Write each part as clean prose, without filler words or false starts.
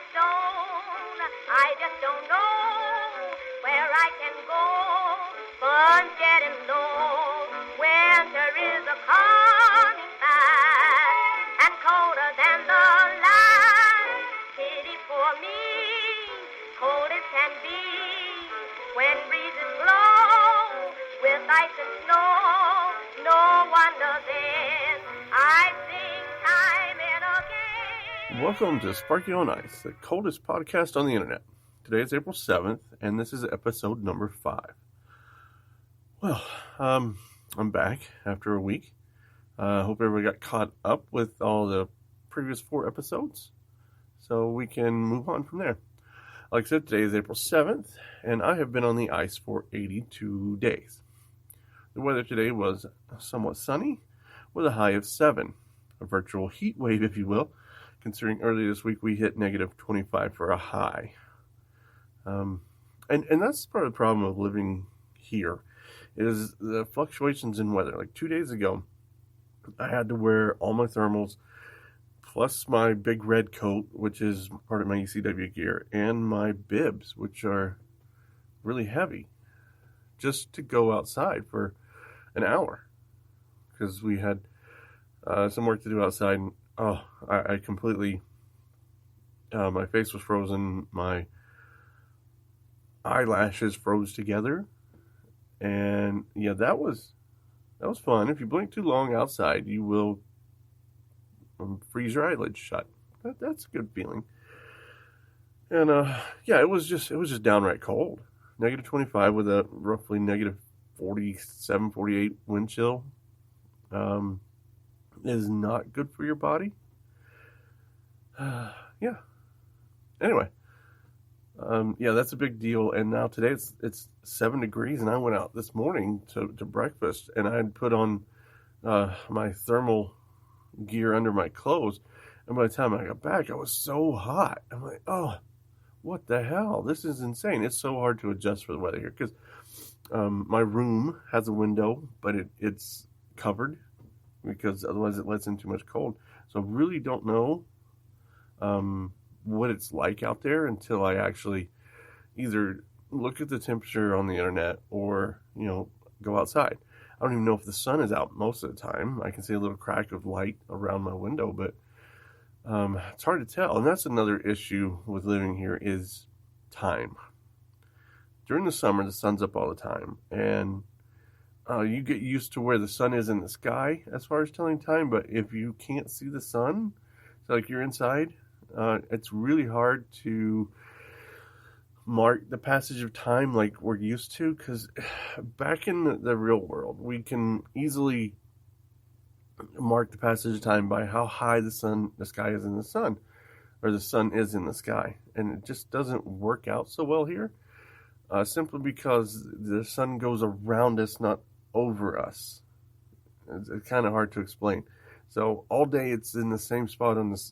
stone. I just don't know where I can go. Fun's getting low. Winter is a coming fast and colder than the last. Pity for me, cold as can be. When breezes blow with ice and snow, no wonder then I sing time and again. Welcome to Sparky on Ice, the coldest podcast on the internet. Today is April 7th, and this is episode number 5. Well, I'm back after a week. Hope everybody got caught up with all the previous 4 episodes, so we can move on from there. Like I said, today is April 7th, and I have been on the ice for 82 days. The weather today was somewhat sunny, with a high of 7. A virtual heat wave, if you will, considering earlier this week we hit negative 25 for a high. And that's part of the problem of living here, is the fluctuations in weather. Like 2 days ago, I had to wear all my thermals, plus my big red coat, which is part of my ECW gear, and my bibs, which are really heavy, just to go outside for an hour, because we had some work to do outside, and I completely, my face was frozen, my eyelashes froze together, and yeah, that was fun. If you blink too long outside, you will freeze your eyelids shut. That's a good feeling. And yeah, it was just downright cold. Negative 25 with a roughly negative 47, 48 wind chill is not good for your body. Yeah. Anyway, yeah, that's a big deal. And now today it's 7 degrees, and I went out this morning to breakfast, and I had put on my thermal gear under my clothes, and by the time I got back, I was so hot. I'm like, oh, what the hell? This is insane. It's so hard to adjust for the weather here, because my room has a window, but it's covered, because otherwise it lets in too much cold. So I really don't know what it's like out there until I actually either look at the temperature on the internet or, go outside. I don't even know if the sun is out most of the time. I can see a little crack of light around my window, but it's hard to tell. And that's another issue with living here is time. During the summer, the sun's up all the time, and you get used to where the sun is in the sky as far as telling time, but if you can't see the sun, so like you're inside, it's really hard to mark the passage of time like we're used to, because back in the real world, we can easily mark the passage of time by how high the sky is in the sun, or the sun is in the sky, and it just doesn't work out so well here, simply because the sun goes around us, not over us. It's kind of hard to explain. So all day it's in the same spot it's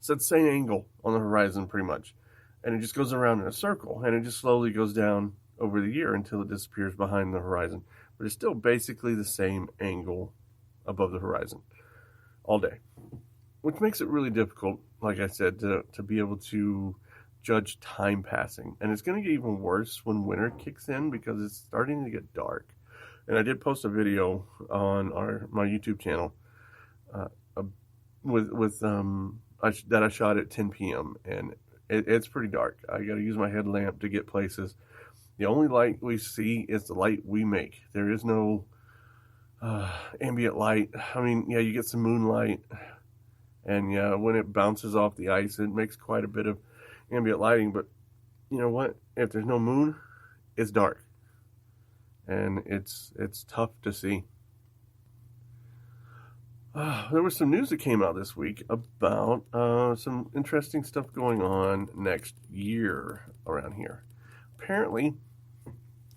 at the same angle on the horizon pretty much. And it just goes around in a circle, and it just slowly goes down over the year until it disappears behind the horizon. But it's still basically the same angle above the horizon all day, which makes it really difficult, like I said, to be able to judge time passing. And it's going to get even worse when winter kicks in, because it's starting to get dark. And I did post a video on my YouTube channel that I shot at 10 p.m. and it's pretty dark. I got to use my headlamp to get places. The only light we see is the light we make. There is no ambient light. I mean, yeah, you get some moonlight, and yeah, when it bounces off the ice, it makes quite a bit of ambient lighting. But you know what? If there's no moon, it's dark, and it's tough to see. There was some news that came out this week about some interesting stuff going on next year around here. Apparently,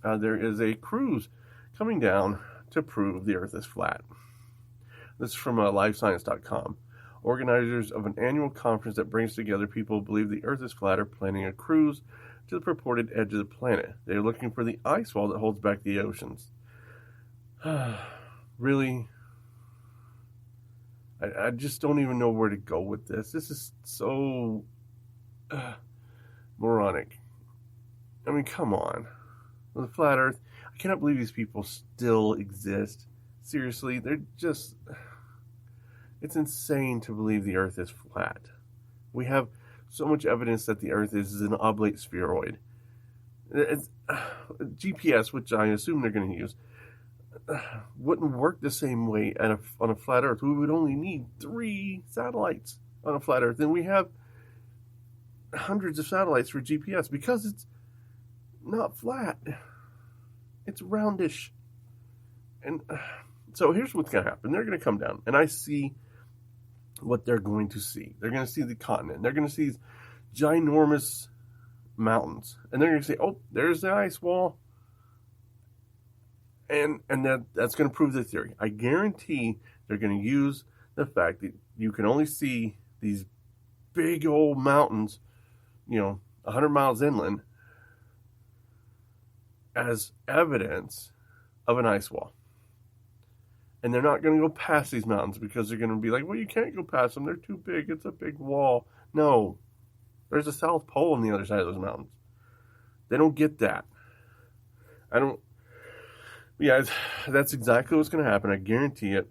there is a cruise coming down to prove the Earth is flat. This is from livescience.com. Organizers of an annual conference that brings together people who believe the Earth is flat are planning a cruise to the purported edge of the planet. They are looking for the ice wall that holds back the oceans. Really? I just don't even know where to go with this. This is so moronic. I mean, come on. The flat earth, I cannot believe these people still exist. Seriously, they're just... It's insane to believe the earth is flat. We have so much evidence that the earth is an oblate spheroid. GPS, which I assume they're going to use, wouldn't work the same way on a flat earth. We would only need 3 satellites on a flat earth, and we have hundreds of satellites for GPS because it's not flat. It's roundish. And so here's what's going to happen. They're going to come down, and I see what they're going to see. They're going to see the continent. They're going to see these ginormous mountains, and they're going to say, oh, there's the ice wall. And that's going to prove the theory. I guarantee they're going to use the fact that you can only see these big old mountains, 100 miles inland, as evidence of an ice wall. And they're not going to go past these mountains because they're going to be like, well, you can't go past them. They're too big. It's a big wall. No. There's a South Pole on the other side of those mountains. They don't get that. Yeah, that's exactly what's going to happen. I guarantee it.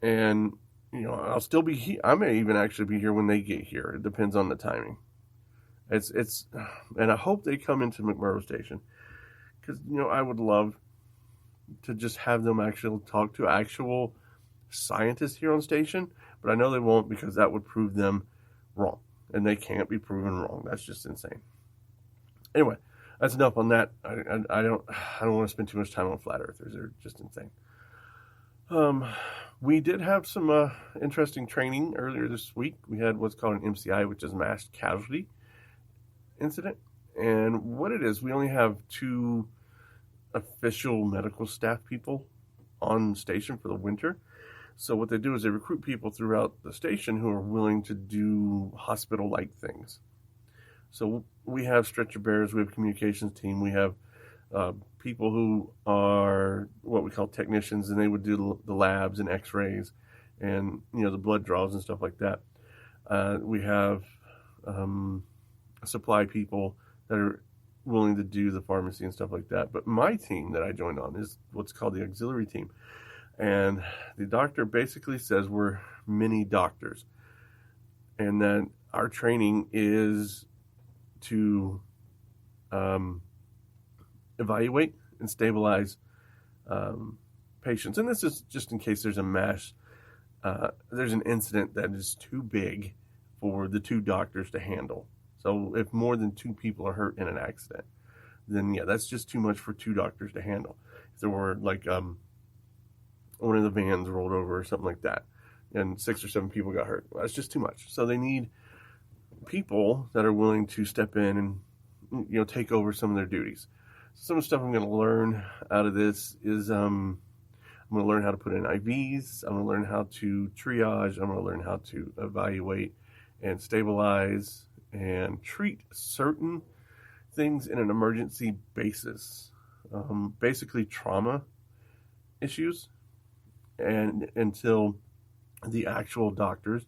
And, I'll still be here. I may even actually be here when they get here. It depends on the timing. And I hope they come into McMurdo Station. Because, I would love to just have them actually talk to actual scientists here on station. But I know they won't because that would prove them wrong. And they can't be proven wrong. That's just insane. Anyway, that's enough on that. I don't want to spend too much time on flat earthers. They're just insane. We did have some interesting training earlier this week. We had what's called an MCI, which is mass casualty incident. And what it is, we only have 2 official medical staff people on station for the winter. So what they do is they recruit people throughout the station who are willing to do hospital-like things. So we have stretcher bearers, we have communications team, we have people who are what we call technicians, and they would do the labs and x-rays and, the blood draws and stuff like that. We have supply people that are willing to do the pharmacy and stuff like that. But my team that I joined on is what's called the Auxilary Team. And the doctor basically says we're mini doctors. And that our training is to evaluate and stabilize patients. And this is just in case there's there's an incident that is too big for the 2 doctors to handle. So if more than 2 people are hurt in an accident, then yeah, that's just too much for 2 doctors to handle. If there were like one of the vans rolled over or something like that, and 6 or 7 people got hurt, well, that's just too much. So they need people that are willing to step in and take over some of their duties. Some of the stuff I'm going to learn out of this is I'm going to learn how to put in IVs. I'm going to learn how to triage. I'm going to learn how to evaluate and stabilize and treat certain things in an emergency basis, basically trauma issues, and until the actual doctors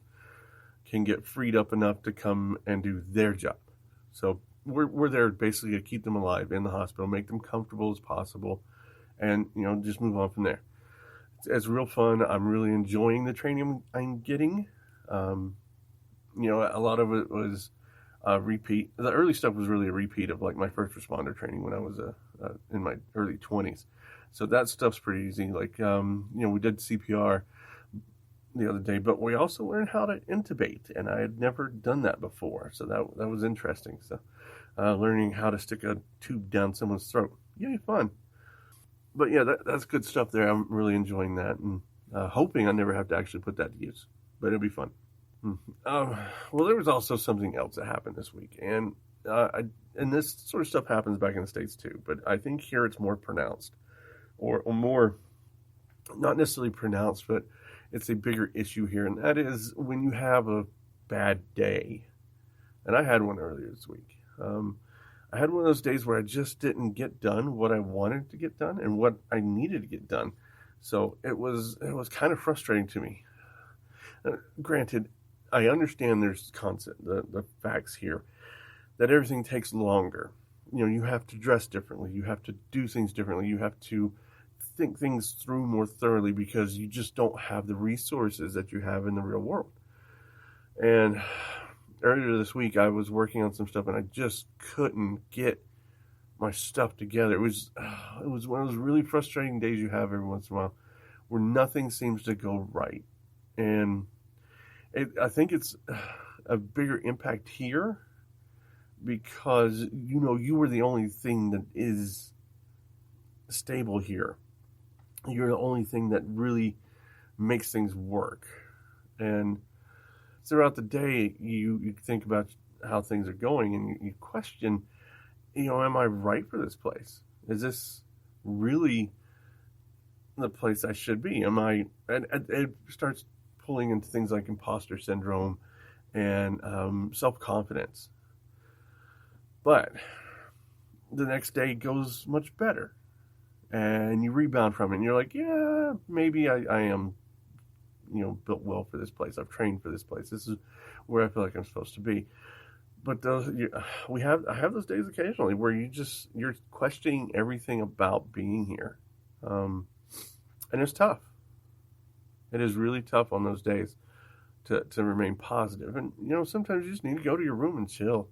can get freed up enough to come and do their job. So we're there basically to keep them alive in the hospital, make them comfortable as possible, and just move on from there. It's real fun. I'm really enjoying the training I'm getting. A lot of it was repeat. The early stuff was really a repeat of like my first responder training when I was in my early 20s. So that stuff's pretty easy. Like, we did CPR the other day, but we also learned how to intubate, and I had never done that before. So that was interesting. So learning how to stick a tube down someone's throat. Yay, fun. But yeah, that's good stuff there. I'm really enjoying that, and hoping I never have to actually put that to use. But it'll be fun. Well, there was also something else that happened this week, and this sort of stuff happens back in the States too, but I think here it's more pronounced, or more, not necessarily pronounced, but it's a bigger issue here, and that is when you have a bad day. And I had one earlier this week. I had one of those days where I just didn't get done what I wanted to get done and what I needed to get done. So it was kind of frustrating to me. Granted, I understand there's the facts here that everything takes longer. You have to dress differently. You have to do things differently. You have to think things through more thoroughly because you just don't have the resources that you have in the real world. And earlier this week, I was working on some stuff and I just couldn't get my stuff together. It was one of those really frustrating days you have every once in a while where nothing seems to go right. And I think it's a bigger impact here because, you were the only thing that is stable here. You're the only thing that really makes things work. And throughout the day, you think about how things are going and you question, am I right for this place? Is this really the place I should be? And it starts pulling into things like imposter syndrome and self-confidence. But the next day goes much better. And you rebound from it. And you're like, yeah, maybe I am, built well for this place. I've trained for this place. This is where I feel like I'm supposed to be. But I have those days occasionally where you're questioning everything about being here. And it's tough. It is really tough on those days to remain positive. And, sometimes you just need to go to your room and chill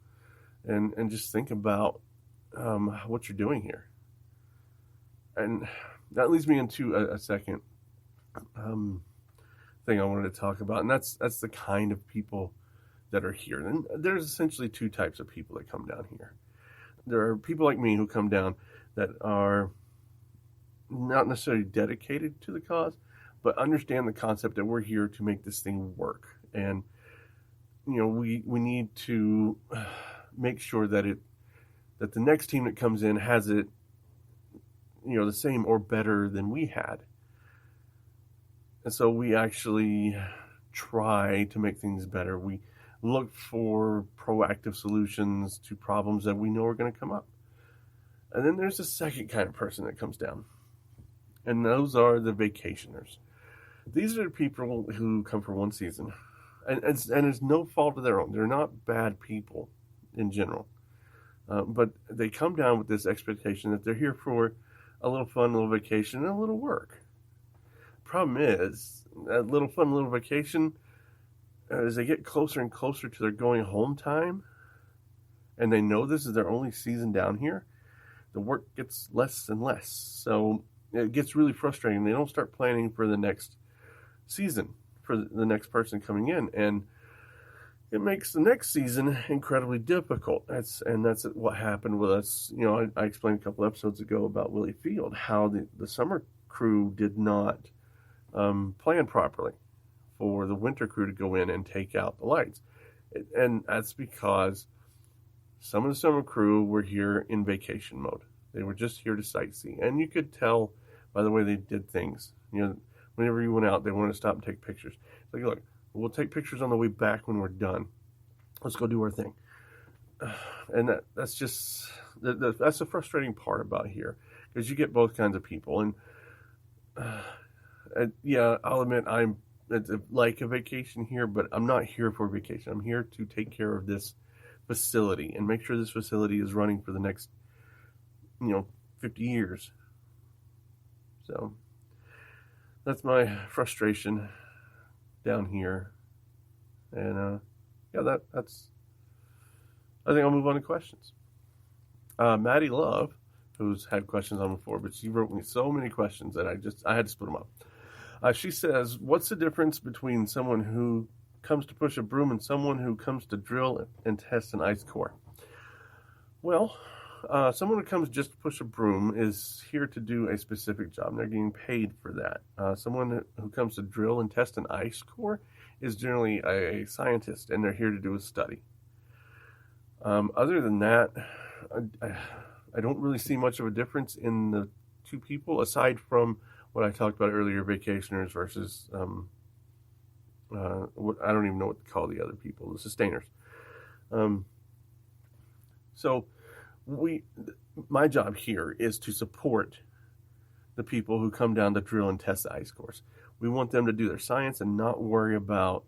and just think about what you're doing here. And that leads me into a second thing I wanted to talk about, and that's the kind of people that are here. And there's essentially two types of people that come down here. There are people like me who come down that are not necessarily dedicated to the cause, but understand the concept that we're here to make this thing work. And, we need to make sure that the next team that comes in has it, the same or better than we had. And so we actually try to make things better. We look for proactive solutions to problems that we know are going to come up. And then there's a second kind of person that comes down. And those are the vacationers. These are the people who come for one season. And it's no fault of their own. They're not bad people in general. But they come down with this expectation that they're here for a little fun, a little vacation, and a little work. Problem is, that little fun, little vacation, as they get closer and closer to their going home time, and they know this is their only season down here, the work gets less and less. So it gets really frustrating. They don't start planning for the next season, for the next person coming in, and it makes the next season incredibly difficult. That's what happened with us. I explained a couple episodes ago about Willie Field, how the summer crew did not plan properly for the winter crew to go in and take out the lights. And that's because some of the summer crew were here in vacation mode. They were just here to sightsee. And you could tell by the way they did things. Whenever you went out, they wanted to stop and take pictures. It's like, look, we'll take pictures on the way back when we're done. Let's go do our thing. And that's just, that's the frustrating part about here, because you get both kinds of people. And yeah, I'll admit it's like a vacation here, but I'm not here for vacation. I'm here to take care of this facility and make sure this facility is running for the next, 50 years. So that's my frustration down here. And that's. I think I'll move on to questions. Maddie Love, who's had questions on before, but she wrote me so many questions that I had to split them up. She says, "What's the difference between someone who comes to push a broom and someone who comes to drill and test an ice core?" Well, someone who comes just to push a broom is here to do a specific job, and they're getting paid for that. Someone who comes to drill and test an ice core is generally a scientist, and they're here to do a study. Other than that, I don't really see much of a difference in the two people, aside from what I talked about earlier, vacationers versus, what I don't even know what to call the other people, the sustainers. So my job here is to support the people who come down to drill and test the ice cores. We want them to do their science and not worry about